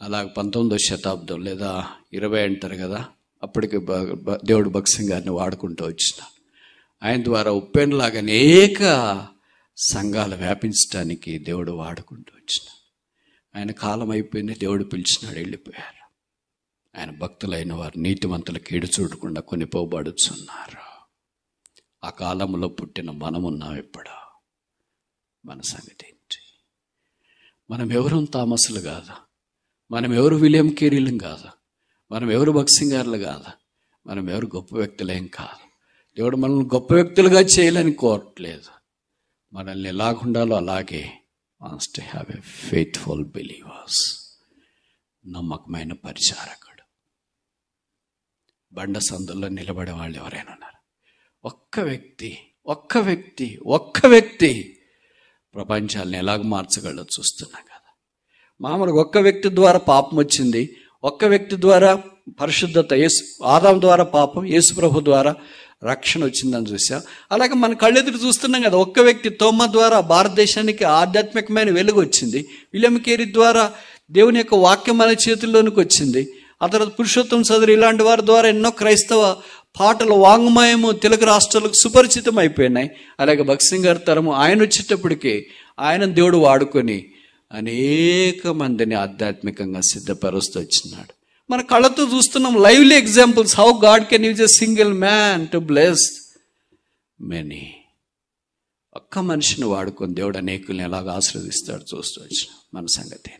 అలాగ 19వ శతాబ్దం లేదా 20 అంటారు కదా, అప్పటికి దేవుడు భగత్ సింగ్ గారిని వాడుకుంటూ వచ్చిన ఆయన ద్వారా ఉప్పెన్లాగా అనేక సంఘాలు వ్యాపించడానికి దేవుడు వాడుకుంటూ వచ్చిన. ఆయన కాలం అయిపోయింది, దేవుడు పిలిచినాడు, వెళ్ళిపోయారు. ఆయన భక్తులైన వారు నీతిమంతుల కీడు చూడకుండా కొన్ని పోబడుచున్నారు. ఆ కాలంలో పుట్టిన మనమున్నాం. ఇప్పుడు మన సంగతి ఏంటి? మనం ఎవరు థామస్లు కాదు, మనం ఎవరు విలియం కేరీలం కాదు, మనం ఎవరు భగత్ సింగ్ గారులు కాదు, మనం ఎవరు గొప్ప వ్యక్తులేం కాదు. దేవుడు మనల్ని గొప్ప వ్యక్తులుగా చేయాలని కోరట్లేదు. మనల్ని ఎలాగుండాలో అలాగే must have a faithful believers, నమ్మకమైన పరిచారకుడు. బండ సందుల్లో నిలబడే వాళ్ళు ఎవరైనా ఉన్నారు? ఒక్క వ్యక్తి ప్రపంచాలను ఎలాగ మార్చగలడో చూస్తున్నాం కదా. మామూలుగా ఒక్క వ్యక్తి ద్వారా పాపం వచ్చింది, ఒక్క వ్యక్తి ద్వారా పరిశుద్ధత, ఆదాం ద్వారా పాపం, యేసు ప్రభు ద్వారా రక్షణ వచ్చిందని చూసాం. అలాగే మన కళ్ళెదురు చూస్తున్నాం కదా, ఒక్క వ్యక్తి తోమా ద్వారా భారతదేశానికి ఆధ్యాత్మికమైన వెలుగు వచ్చింది. విలియం కేరీ ద్వారా దేవుని యొక్క వాక్యం మన చేతుల్లోనికి వచ్చింది. ఆ తర్వాత పురుషోత్తం చదువు ఇలాంటి వారి ద్వారా ఎన్నో క్రైస్తవ పాటలు, వాంగ్మయము తెలుగు రాష్ట్రాలకు సుపరిచితం అయిపోయినాయి. అలాగే భగత్ సింగ్ గారి తరము ఆయన వచ్చేటప్పటికి ఆయన దేవుడు వాడుకొని అనేక మందిని ఆధ్యాత్మికంగా సిద్ధపరుస్తూ వచ్చినాడు. మన కళ్ళతో చూస్తున్నాం lively examples how God can use a single man to bless many. ఒక్క మనిషిని వాడుకొని దేవుడు అనేకుల్ని ఎలాగ ఆశీర్వదిస్తాడు చూస్తూ వచ్చిన మన సంగతి.